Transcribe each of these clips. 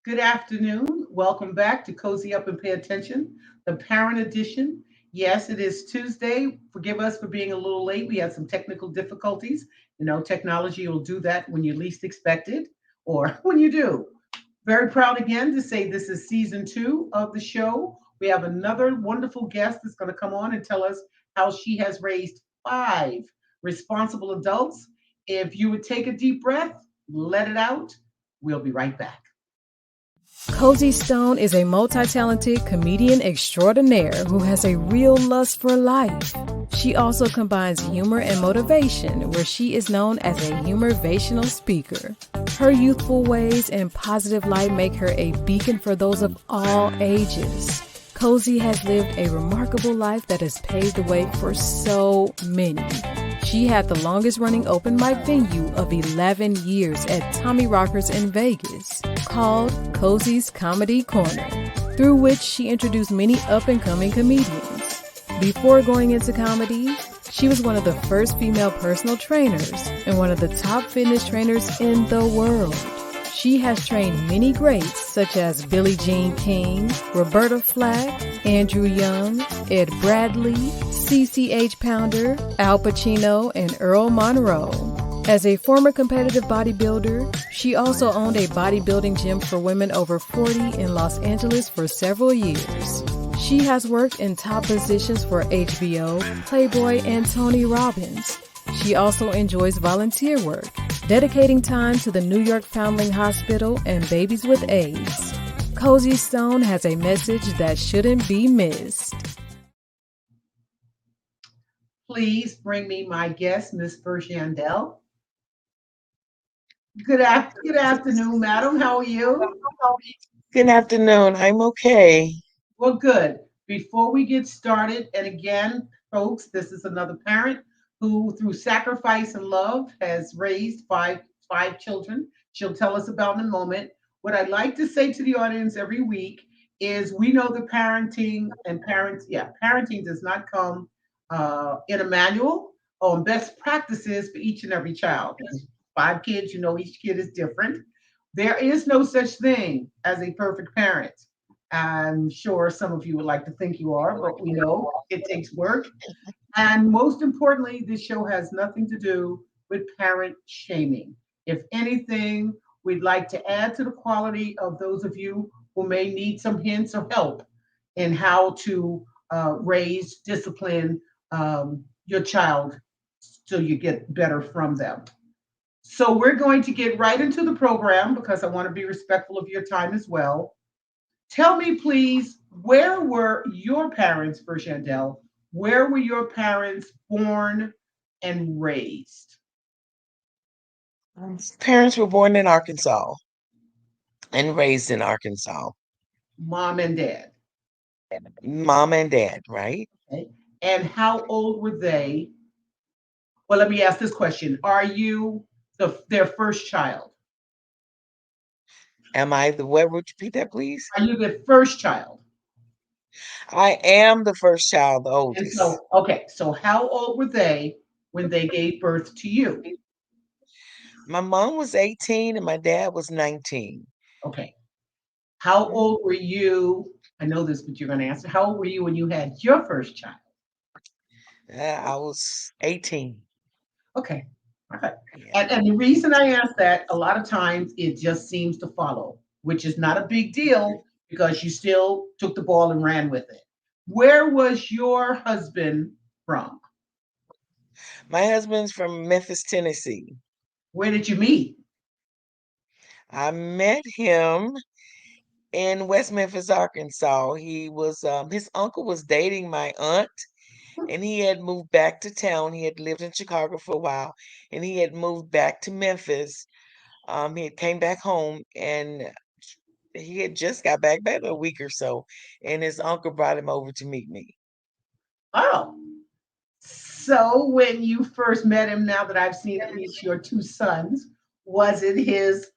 Good afternoon. Welcome back to Cozy Up and Pay Attention, the Parent Edition. Yes, it is Tuesday. Forgive us for being a little late. We had some technical difficulties. Technology will do that when you least expect it or when you do. Very proud again to say this is season two of the show. We have another wonderful guest that's going to come on and tell us how she has raised five responsible adults. If you would take a deep breath, let it out. We'll be right back. Cozy Stone is a multi-talented comedian extraordinaire who has a real lust for life. She also combines humor and motivation, where she is known as a humorvational speaker. Her youthful ways and positive light make her a beacon for those of all ages. Cozy has lived a remarkable life that has paved the way for so many. She had the longest running open mic venue of 11 years at Tommy Rockers in Vegas, called Cozy's Comedy Corner, through which she introduced many up-and-coming comedians. Before going into comedy, she was one of the first female personal trainers and one of the top fitness trainers in the world. She has trained many greats such as Billie Jean King, Roberta Flack, Andrew Young, Ed Bradley, CCH Pounder, Al Pacino, and Earl Monroe. As a former competitive bodybuilder, she also owned a bodybuilding gym for women over 40 in Los Angeles for several years. She has worked in top positions for HBO, Playboy, and Tony Robbins. She also enjoys volunteer work, dedicating time to the New York Foundling Hospital and babies with AIDS. Cozy Stone has a message that shouldn't be missed. Please bring me my guest, Miss Vershandell. Good afternoon, madam. How are you? Good afternoon. I'm okay. Well, good. Before we get started, and again, folks, this is another parent who, through sacrifice and love, has raised five children. She'll tell us about in a moment. What I'd like to say to the audience every week is we know the parenting does not come in a manual on best practices for each and every child. Five kids, each kid is different. There is no such thing as a perfect parent. I'm sure some of you would like to think you are, but we know it takes work. And most importantly, this show has nothing to do with parent shaming. If anything, we'd like to add to the quality of those of you who may need some hints or help in how to raise, discipline your child so you get better from them. So we're going to get right into the program because I want to be respectful of your time as well. Tell me, please, where were your parents, Vershandell? Where were your parents born and raised? Parents were born in Arkansas and raised in Arkansas. Mom and dad. Mom and dad, right? Okay. And how old were they? Well, let me ask this question. Are you their first child? Am I the what? Would you repeat that, please? Are you their first child? I am the first child, the And oldest. so, okay, so how old were they when they gave birth to you? My mom was 18 and my dad was 19. Okay. How old were you? I know this, but you're going to answer. How old were you when you had your first child? I was 18. Okay. Okay. Yeah. And the reason I ask that, a lot of times it just seems to follow, which is not a big deal because you still took the ball and ran with it. Where was your husband from? My husband's from Memphis, Tennessee. Where did you meet? I met him in West Memphis, Arkansas. His uncle was dating my aunt and he had moved back to town. He had lived in Chicago for a while, and he had moved back to Memphis. He had came back home, and he had just got back about a week or so, and his uncle brought him over to meet me. Oh, so when you first met him, now that I've seen at least your two sons, was it his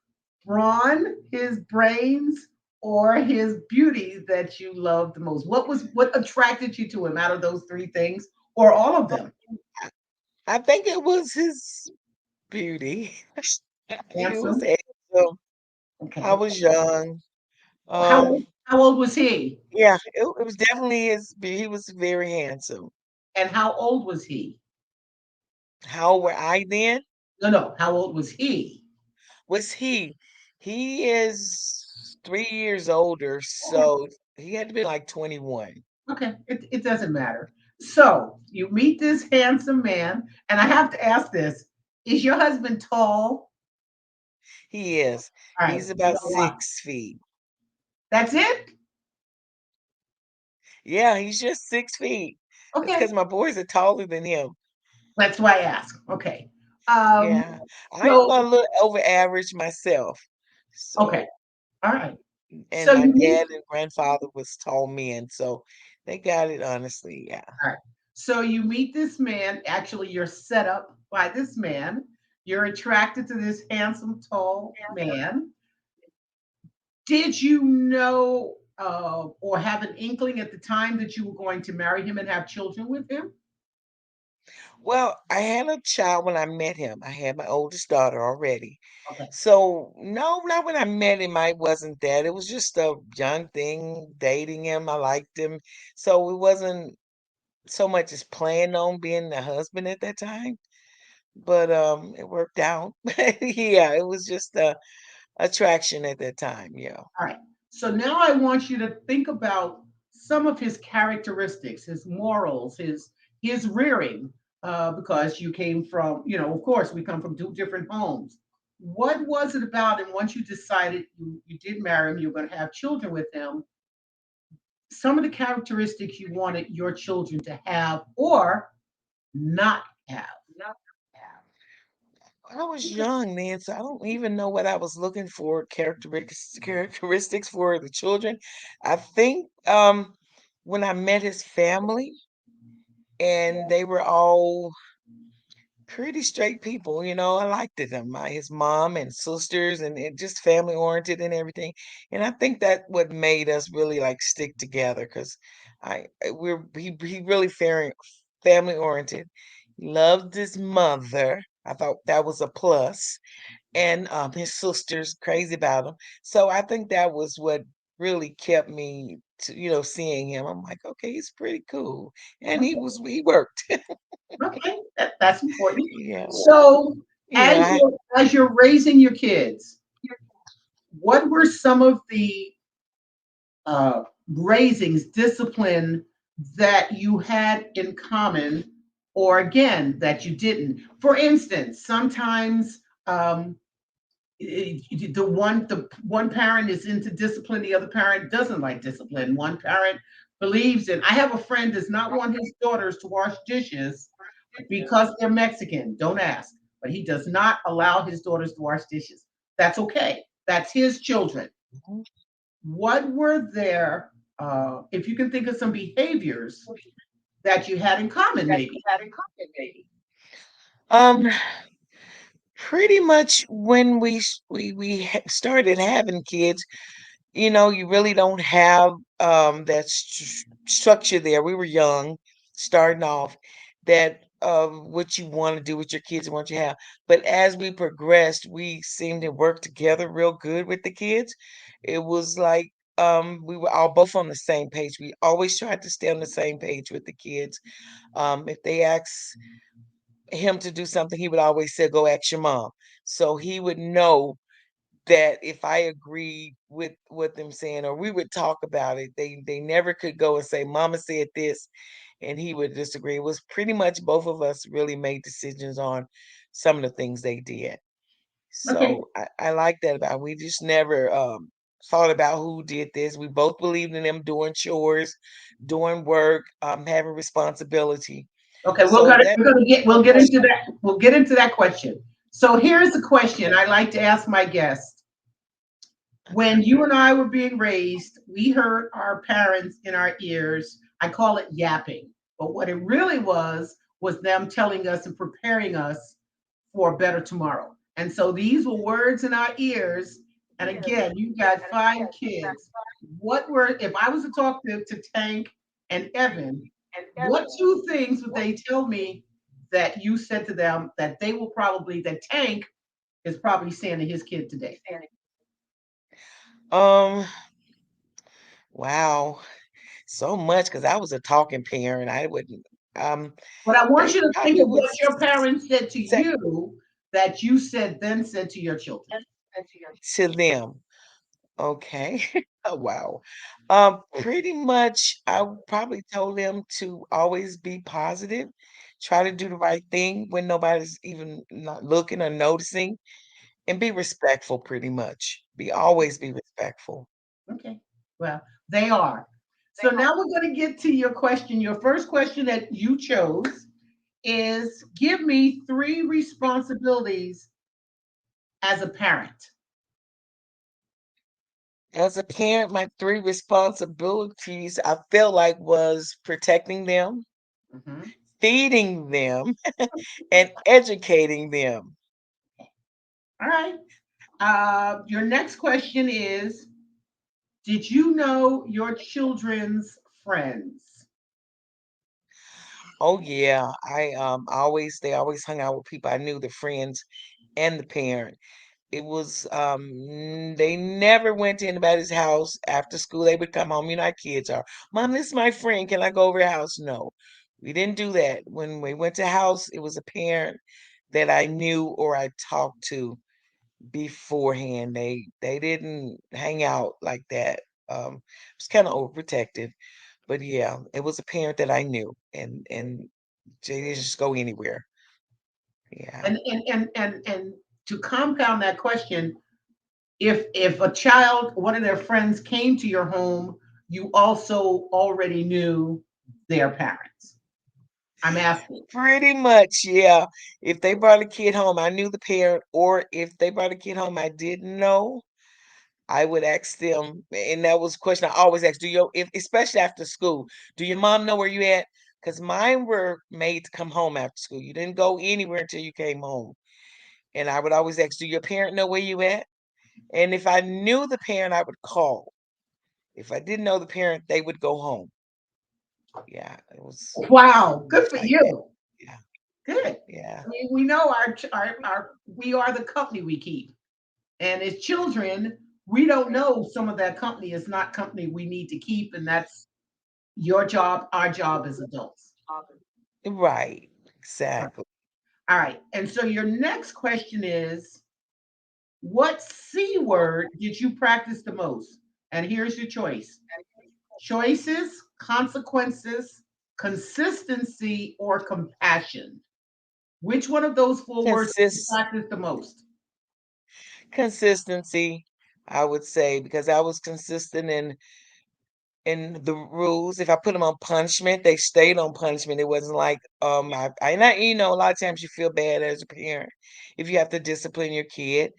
brawn, his brains, or his beauty that you loved the most? What attracted you to him out of those three things, or all of them? I think it was his beauty. He was Handsome. handsome. I Okay. was young. Um, how old was he? yeah, it was definitely he was very handsome. And how old was he? How old were I then? No, no. How old was he? Was he? He is 3 years older, Okay. so he had to be like 21. Okay. It doesn't matter. So you meet this handsome man, and I have to ask this: is your husband tall? He is. All right. He's about Why? 6 feet. That's it. Yeah, he's just 6 feet. That's Okay. because my boys are taller than him. That's why I ask. Okay. Um. Yeah, I am So a little over average myself. okay. So, All right. So and my you meet. dad and grandfather was tall men, so they got it honestly. Yeah. All right. So you meet this man. Actually, you're set up by this man. You're attracted to this handsome, tall man. Did you know or have an inkling at the time that you were going to marry him and have children with him? Well, I had a child when I met him. I had my oldest daughter already. Okay. So, no, not when I met him. I wasn't that. It was just a young thing, dating him. I liked him. So it wasn't so much as planning on being the husband at that time. But it worked out. Yeah, it was just a attraction at that time. Yeah. All right. So now I want you to think about some of his characteristics, his morals, his rearing, because you came from, of course, we come from two different homes. What was it about him once you decided you did marry him, you're going to have children with him? Some of the characteristics you wanted your children to have or not have. I was young then, so I don't even know what I was looking for characteristics for the children. I think when I met his family and they were all pretty straight people, I liked them. His mom and sisters and it just family oriented and everything. And I think that what made us really like stick together because he really family oriented. He loved his mother. I thought that was a plus and his sister's crazy about him. So I think that was what really kept me to, seeing him. I'm like, okay, he's pretty cool. And he worked. Okay, that's important. Yeah. So Yeah. as you're raising your kids, what were some of the raisings, discipline that you had in common, or again that you didn't? For instance, sometimes the one parent is into discipline, the other parent doesn't like discipline. One parent believes in. I have a friend does not want his daughters to wash dishes because they're Mexican. Don't ask, but he does not allow his daughters to wash dishes. That's okay. That's his children. Mhm. What were there? If you can think of some behaviors that you had in common, maybe. Um, Pretty much when started having kids, you really don't have that structure there. We were young, starting off, that what you want to do with your kids and what you have. But as we progressed, we seemed to work together real good with the kids. It was like we were all both on the same page. We always tried to stay on the same page with the kids. If they asked him to do something, he would always say, "Go ask your mom." So he would know that if I agreed with what them saying, or we would talk about it, they never could go and say, "Mama said this," and he would disagree. It was pretty much both of us really made decisions on some of the things they did. Okay. So I like that about we just never thought about who did this. We both believed in them doing chores, doing work, having responsibility. Okay, So that we'll no get into question. that. We'll get into that question. So here's the question I like to ask my guests. When you and I were being raised, we heard our parents in our ears. I call it yapping. But what it really was them telling us and preparing us for a better tomorrow. And so these were words in our ears. And again, you got 5 kids. What were, if I was to talk to Tank and Evan, what two things would they tell me that you said to them that that Tank is probably saying to his kid today? Um Wow, so much because I was a talking parent. I wouldn't. Um, But I want they you to think probably of would what your parents said to say you that you said to your children. to them. Okay. Oh, wow. Pretty much, I probably told them to always be positive, try to do the right thing when nobody's even not looking or noticing, and be respectful pretty much. Always be respectful. Okay. Well, they are. So now we're going to get to your question. Your first question that you chose is give me three responsibilities as a parent. As a parent, my three responsibilities I feel like was protecting them, Mhm. feeding them, and educating them. All right. Your next question is did you know your children's friends? Oh yeah, I always they always hung out with people I knew, the friends and the parent. It was they never went to anybody's house after school. They would come home. You know how kids are. Mom, this is my friend. Can I go over your house? No. We didn't do that. When we went to house, it was a parent that I knew or I talked to beforehand. They didn't hang out like that. It was kind of overprotective. But yeah, it was a parent that I knew and they didn't just go anywhere. Yeah. And to compound that question, if a child, one of their friends came to your home, you also already knew their parents. I'm asking. Pretty much, yeah. If they brought a kid home, I knew the parent, or if they brought a kid home I didn't know, I would ask them, and that was a question I always ask, do your if especially after school, do your mom know where you at? Because mine were made to come home after school. You didn't go anywhere until you came home. And I would always ask, do your parent know where you at? And if I knew the parent, I would call. If I didn't know the parent, they would go home. Yeah, Wow, it good was for like that. you. Yeah, Good. yeah. I mean, we know our we are the company we keep, and as children, we don't know some of that company is not company we need to keep, and that's your job, our job as adults. Right. All right. Exactly. All right. And so your next question is what C word did you practice the most? And here's your choices, consequences, consistency, or compassion. Which one of those four words did you Consist practice the most? consistency, I would say, because I was consistent in the rules. If I put them on punishment, they stayed on punishment. It wasn't like I not you know, a lot of times you feel bad as a parent if you have to discipline your kid.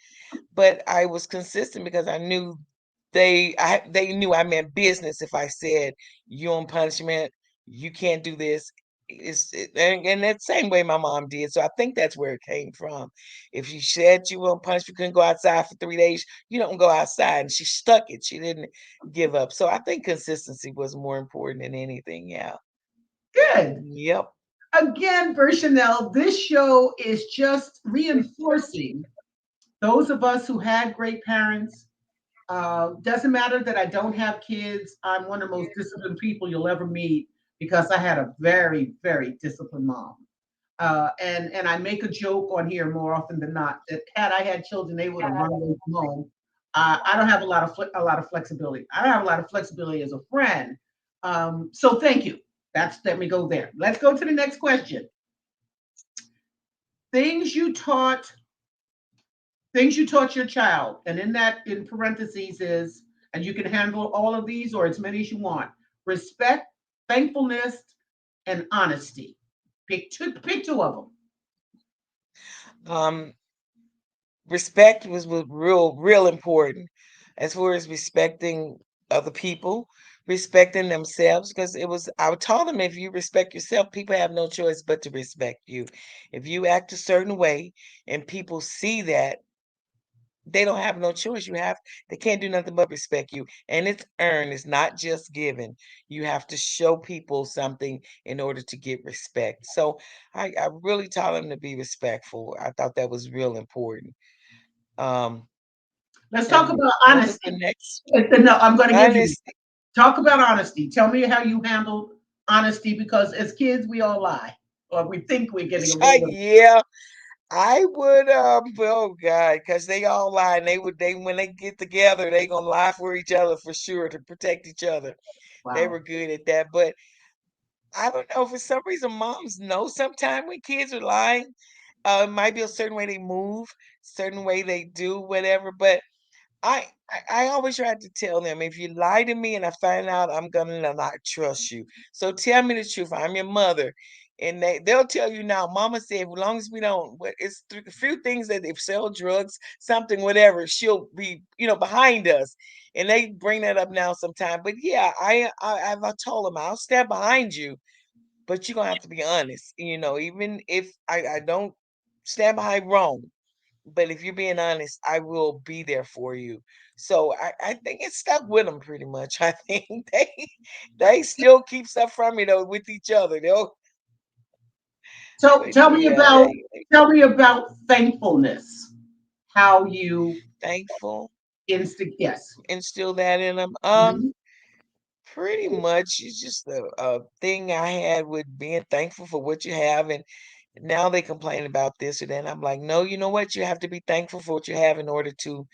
But I was consistent because I knew they knew I meant business if I said, "You on punishment, you can't do this." And that same way my mom did. So I think that's where it came from. If she said you were on punishment, you couldn't go outside for 3 days, you don't go outside. And she stuck it. She didn't give up. So I think consistency was more important than anything. Yeah. Good. Yep. Again, Vershandell, this show is just reinforcing those of us who had great parents. Doesn't matter that I don't have kids. I'm one of the most disciplined people you'll ever meet because I had a very, very disciplined mom. And I make a joke on here more often than not that had I had children, they would have run away from home. I don't have a lot of flexibility. I don't have a lot of flexibility as a friend. So thank you. That's let me go there. Let's go to the next question. Things you taught, things you taught your child, and in that in parentheses is, and you can handle all of these or as many as you want. Respect, thankfulness, and honesty. Pick two of them. Um, Respect was real important as far as respecting other people, respecting themselves, because it was I would tell them if you respect yourself, people have no choice but to respect you. If you act a certain way and people see that, they don't have no choice. They can't do nothing but respect you. And it's earned, it's not just given. You have to show people something in order to get respect. So I really taught them to be respectful. I thought that was real important. Um, Let's talk and about what was the honesty. next No, I'm going to give you. honesty? Talk about honesty. Tell me how you handled honesty because as kids we all lie, or we think we're getting away with it. Yeah, I would, oh God, because they all lie, and they when they get together, they gonna lie for each other for sure to protect each other. They Wow. were good at that, but I don't know, for some reason, moms know sometime when kids are lying. It might be a certain way they move, certain way they do whatever, but I always try to tell them, if you lie to me and I find out, I'm gonna not trust you. So tell me the truth. I'm your mother. And they'll tell you now, mama said, as long as we don't, it's a few things that if sell drugs, something, whatever, she'll be, behind us. And they bring that up now sometime. But yeah, I told them, I'll stand behind you, but you're gonna have to be honest. Even if I don't stand behind wrong, but if you're being honest, I will be there for you. So I think it stuck with them pretty much. I think they still keep stuff from me though with each other. So But yeah, tell me about thankfulness. How you thankful, instigate, yes. instill that in them. Mhm. Pretty much it's just a thing I had with being thankful for what you have, and now they complain about this or that. And I'm like, no, you know what? You have to be thankful for what you have in order to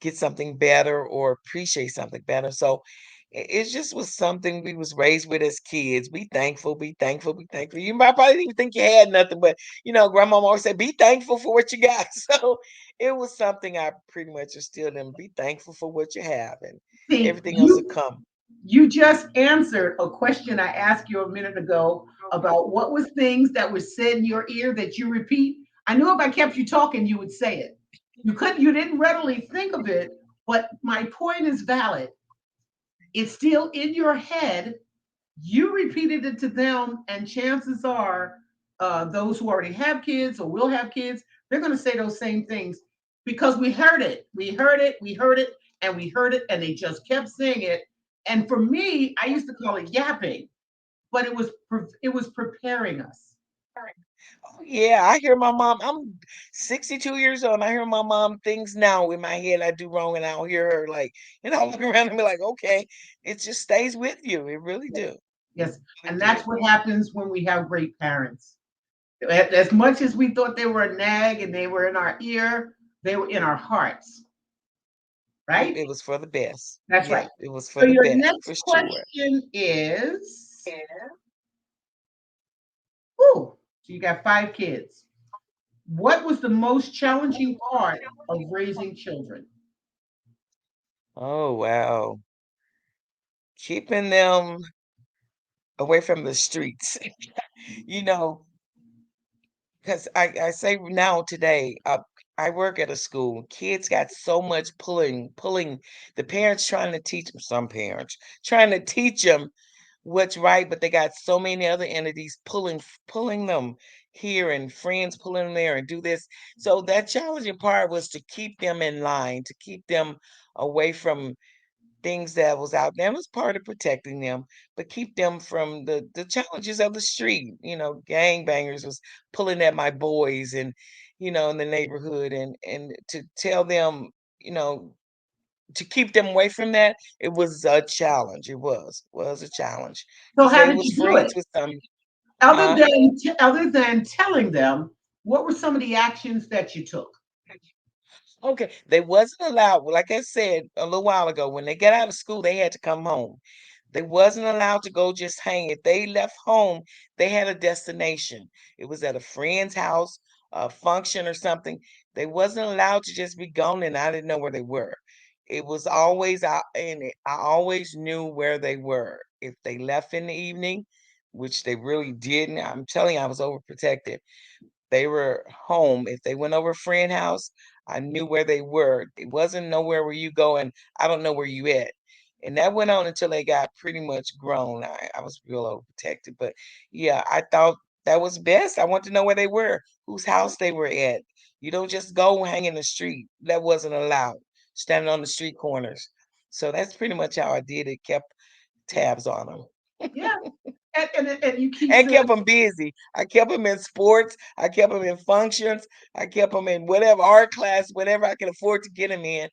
get something better or appreciate something better. So it just was something we was raised with as kids. Be thankful, be thankful, be thankful. You might probably didn't even think you had nothing, but grandma always said, be thankful for what you got. So it was something I pretty much instilled in. Be thankful for what you have, and See, everything else will come. you just answered a question I asked you a minute ago about what was things that were said in your ear that you repeat. I knew if I kept you talking, you would say it. You didn't readily think of it, but my point is valid. It's still in your head. You repeated it to them, and chances are, those who already have kids or will have kids, they're going to say those same things because we heard it, we heard it, we heard it, and we heard it, and they just kept saying it. And for me, I used to call it yapping, but it was preparing us. Oh, yeah, I hear my mom. I'm 62 years old, and I hear my mom things now in my head I do wrong, and I'll hear her like, I'll look around and be like, okay, it just stays with you. It really do. Yes, Really and do. that's what happens when we have great parents. As much as we thought they were a nag and they were in our ear, they were in our hearts, It, right? it was for the best. That's Yeah, right. it was So for the your best, for next sure. question is, ooh, so you got 5 kids. What was the most challenging part of raising children? Oh, wow. Keeping them away from the streets. you know, because I say now today, I work at a school. Kids got so much pulling. The parents trying to teach them, some parents trying to teach them what's right, but they got so many other entities pulling them here, and friends pulling them there and do this. So that challenging part was to keep them in line, to keep them away from things that was out there. It was part of protecting them, but keep them from the challenges of the street. Gangbangers was pulling at my boys, and in the neighborhood, and to tell them, you know, to keep them away from that, it was a challenge. It was a challenge So because how they did was you do friends it? with some, Other huh? than other than telling them, what were some of the actions that you took? Okay, they wasn't allowed. Like I said a little while ago, when they got out of school, they had to come home. They wasn't allowed to go just hang. If they left home, they had a destination. It was at a friend's house, a function or something. They wasn't allowed to just be gone, and I didn't know where they were. It was always out, and I always knew where they were. If they left in the evening, which they really didn't, I'm telling you, I was overprotected. They were home. If they went over a friend house, I knew where they were. It wasn't nowhere where you go and I don't know where you at. And that went on until they got pretty much grown. I was real overprotected. But yeah, I thought that was best. I wanted to know where they were, whose house they were at. You don't just go hang in the street. That wasn't allowed. Standing on the street corners. So that's pretty much how I did it. Kept tabs on them. Yeah, and you keep And saying, kept them busy. I kept them in sports. I kept them in functions. I kept them in whatever art class, whatever I can afford to get them in.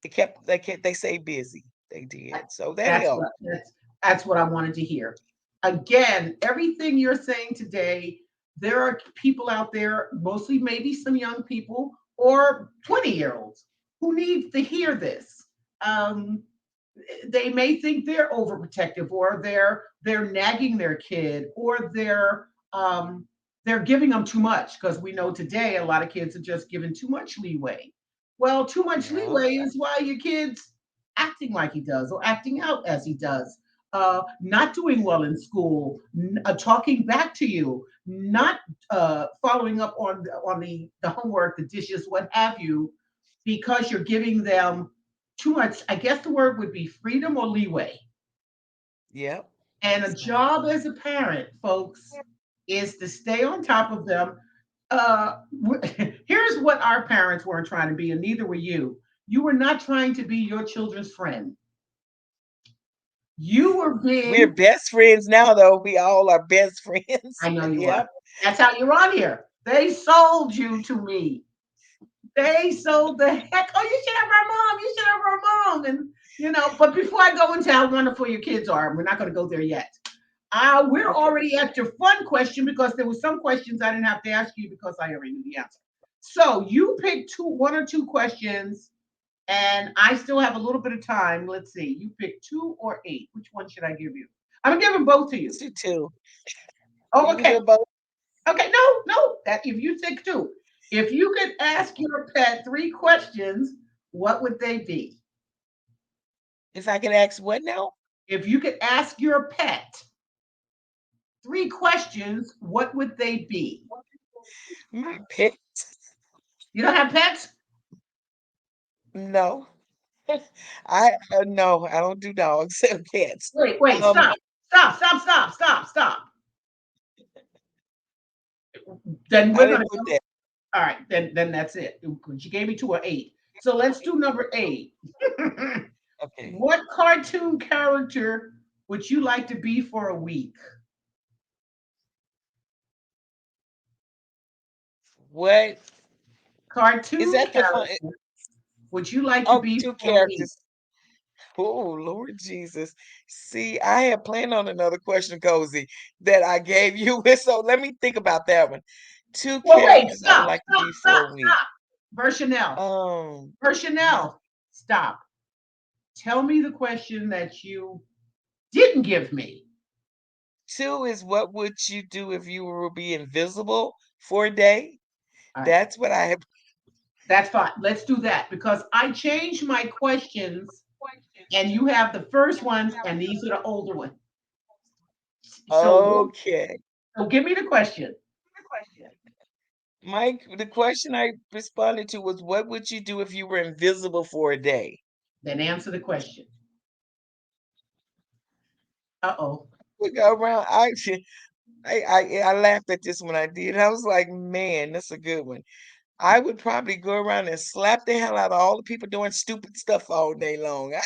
They stay busy. They did. So that That's helped. what that's what I wanted to hear. Again, everything you're saying today, there are people out there, mostly maybe some young people or 20-year-olds who need to hear this. Um, they may think they're overprotective or they're nagging their kid or they're giving them too much because we know today a lot of kids are just given too much leeway. Well, too much Yeah. leeway is why your kid's acting like he does or acting out as he does, not doing well in school, talking back to you, not following up on the homework, the dishes, what have you, because you're giving them too much. I guess the word would be freedom or leeway. Yep. And a job Exactly. as a parent, folks, is to stay on top of them. Here's what our parents weren't trying to be, and neither were you. You were not trying to be your children's friend. You were We're being, best friends now, though. We all are best friends. I know you are. Yep. That's how you're on here. They sold you to me. They sold the heck. Oh, you should have our mom. You should have our mom. And, but before I go into how wonderful your kids are, we're not going to go there yet. We're Okay. already at your fun question because there were some questions I didn't have to ask you because I already knew the answer. So you pick one or two questions, and I still have a little bit of time. Let's see. You pick two or eight. Which one should I give you? I'm gonna give them both to Let's you. do two. Oh, You can do okay. it both. Okay. No, no. That if you pick two, if you could ask your pet three questions, what would they be? If I can ask what now? If you could ask your pet three questions, what would they be? My pet? You don't have pets? No. I no, I don't do dogs and cats. Wait, Um, stop. Then I we're gonna didn't put go. that. All right, then that's it. She gave me two or eight. So let's do number eight. Okay. What cartoon character would you like to be for a week? What is Cartoon that the fun? character would you like to Oh, be two for a week? characters. Oh, Lord Jesus. See, I had planned on another question, Cozy, that I gave you. So let me think about that one. Two Well, wait, characters I would like to be for a week. stop. Vershandell, Mhm. Vershandell, stop. Tell me the question that you didn't give me. Two is what would you do if you were be invisible for a day? All right, That's what I have. that's fine. Let's do that because I changed my questions and you have the first ones, and these are the older ones. So, Okay. so give me the question. Mike, the question I responded to was what would you do if you were invisible for a day? Then answer the question. Uh-oh. We go around. I laughed at this when I did. I was like, man, that's a good one. I would probably go around and slap the hell out of all the people doing stupid stuff all day long. I'd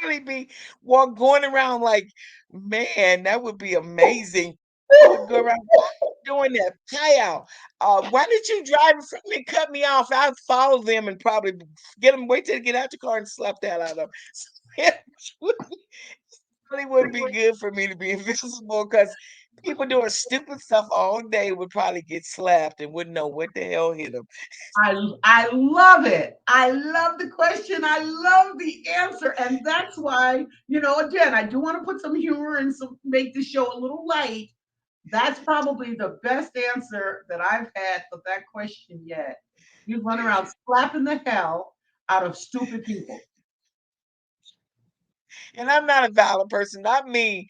really be going around like, man, that would be amazing. I would go around doing that. Hey, out. Why did you drive in front of me and cut me off? I'd follow them and probably get them, wait till they get out your car and slap the hell out of them. So, really wouldn't be good for me to be invisible because people doing stupid stuff all day would probably get slapped and wouldn't know what the hell hit them. I love it. I love the question. I love the answer. And that's why, again, I do want to put some humor and some make the show a little light. That's probably the best answer that I've had for that question yet. You run around slapping the hell out of stupid people. And I'm not a violent person, not me.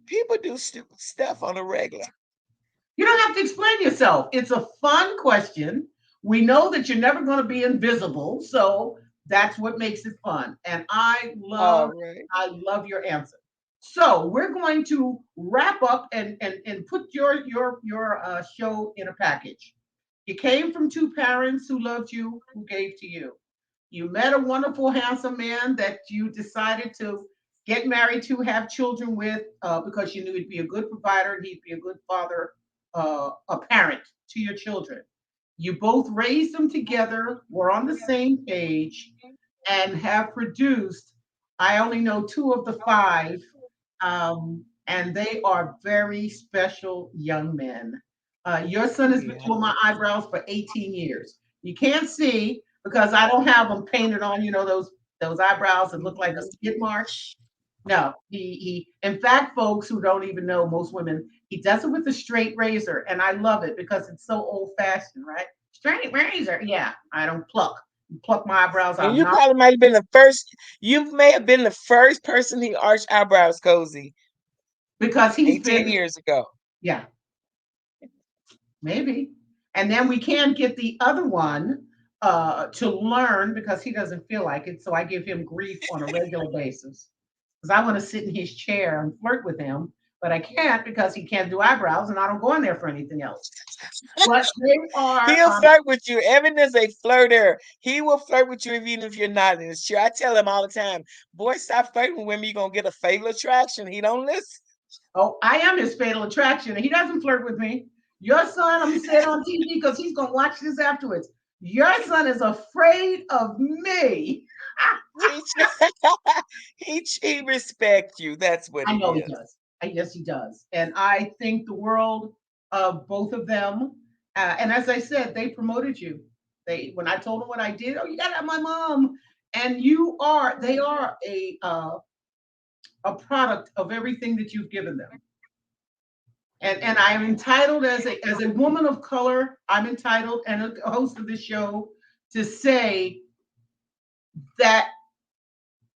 People do stupid stuff on a regular. You don't have to explain yourself. It's a fun question. We know that you're never going to be invisible, so that's what makes it fun. And All right. I love your answer. So we're going to wrap up and put your show in a package. You came from two parents who loved you, who gave to you. You met a wonderful, handsome man that you decided to get married to, have children with, because you knew he'd be a good provider and he'd be a good father, a parent to your children. You both raised them together, were on the same page, and have produced I only know two of the five, and they are very special young men. Your son has been Yeah. doing my eyebrows for 18 years. You can't see because I don't have them painted on, those eyebrows that look like a skid mark. No, he in fact, folks who don't even know, most women, he does it with a straight razor, and I love it because it's so old fashioned, right? Straight razor. Yeah, I don't pluck my eyebrows And out. you Not probably might have been the first. You may have been the first person he arched eyebrows, Cozy, because he's 18 been, years ago. yeah, maybe. And then we can't get the other one to learn because he doesn't feel like it. So I give him grief on a regular basis because I want to sit in his chair and flirt with him, but I can't because he can't do eyebrows, and I don't go in there for anything else. But they are, He'll flirt with you. Evan is a flirter. He will flirt with you even if you're not in his chair. I tell him all the time, boy, stop flirting with women. You're going to get a fatal attraction. He don't listen. oh, I am his fatal attraction, and he doesn't flirt with me. Your son, I'm saying on TV because he's going to watch this afterwards. Your son is afraid of me. He, he respects you. That's what I it know he is. does. Yes, he does. And I think the world of both of them. And as I said, they promoted you. When I told them what I did, oh, you got to have my mom. And they are a product of everything that you've given them. And I am entitled as a woman of color, I'm entitled and a host of this show to say that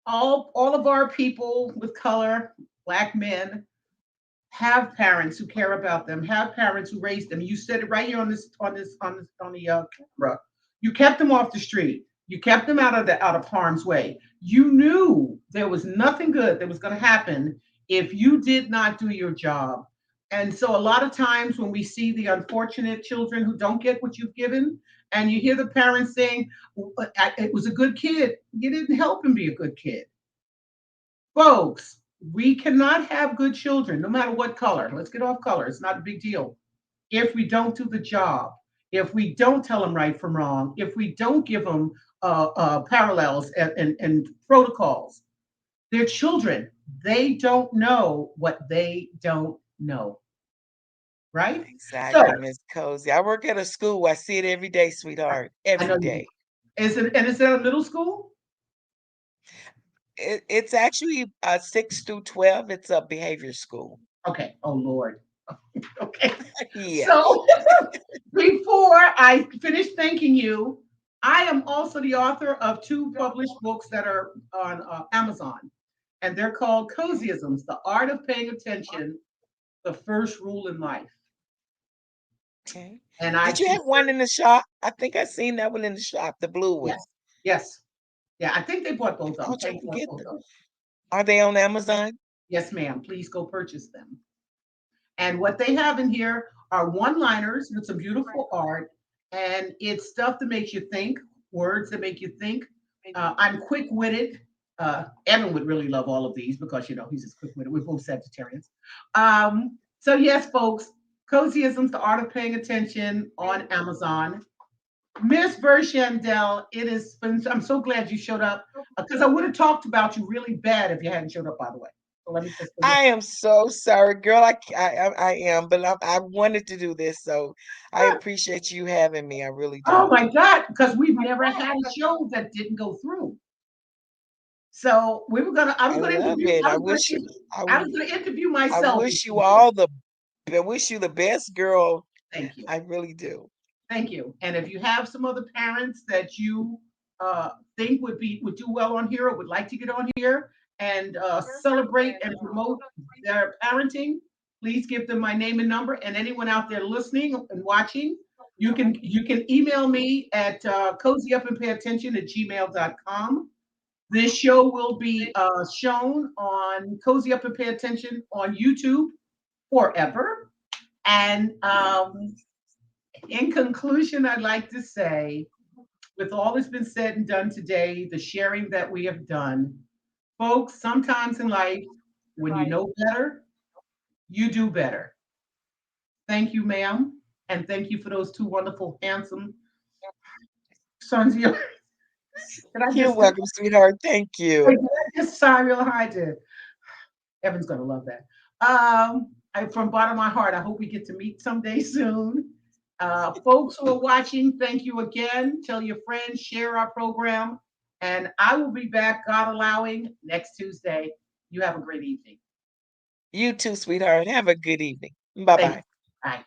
all of our people with color, black men, have parents who care about them, have parents who raised them. You said it right here on the camera. You kept them off the street. You kept them out of harm's way. You knew there was nothing good that was going to happen if you did not do your job. And so a lot of times when we see the unfortunate children who don't get what you've given, and you hear the parents saying, "It was a good kid," you didn't help him be a good kid. Folks, we cannot have good children, no matter what color. Let's get off color. It's not a big deal. If we don't do the job, if we don't tell them right from wrong, if we don't give them parallels and protocols, they're children. They don't know what they don't know, right? So Exactly, Miss Cozy. I work at a school. I see it every day, sweetheart. I know Every you do. day. Is it a middle school? It's actually 6 through 12. It's a behavior school. Okay. Oh Lord. Okay. Yeah. So before I finish thanking you, I am also the author of two published books that are on Amazon, and they're called Okay. Cozyisms: The Art of Paying Attention, The First Rule in Life. Okay. And I Did you have one consider, in the shop? I think I seen that one in the shop, the blue one. yes, yes, yeah. I think they bought I both of them. thought I Peggy could bought get both them. of them. Are they on Amazon? Yes, ma'am. Please go purchase them. And what they have in here are one-liners with some beautiful art, and it's stuff that makes you think, words that make you think. I'm quick-witted. Evan would really love all of these because he's just quick-witted. We're both Sagittarians. So yes, folks, Cozyisms: The Art of Paying Attention on Amazon. Miss Vershandell, it has been. I'm so glad you showed up because I would have talked about you really bad if you hadn't showed up. By the way, so let me just. I am so sorry, girl. I am, but I wanted to do this, so I appreciate you having me. I really Oh do. my God, because we've never had a show that didn't go through. So I was I gonna love interview, it. I wish you. I was gonna interview I myself if wish you you would. all the. I wish you the best, girl. Thank you. I really do. Thank you. And if you have some other parents that you think would do well on here or would like to get on here and celebrate and promote their parenting, please give them my name and number. And anyone out there listening and watching, you can email me at cozyupandpayattention@gmail.com. This show will be shown on Cozy Up and Pay Attention on YouTube forever. And in conclusion, I'd like to say, with all that's been said and done today, the sharing that we have done, folks, sometimes in life, when you know better, you do better. Thank you, ma'am. And thank you for those two wonderful, handsome sons of yours. Did I You're just do? welcome, sweetheart. Thank Wait, you. did I just sigh real high to Evan's gonna love that. From bottom of my heart, I hope we get to meet someday soon. Folks who are watching, thank you again. Tell your friends, share our program, and I will be back, God allowing, next Tuesday. You have a great evening. You too, sweetheart. Have a good evening. Bye Thank you. bye. Bye.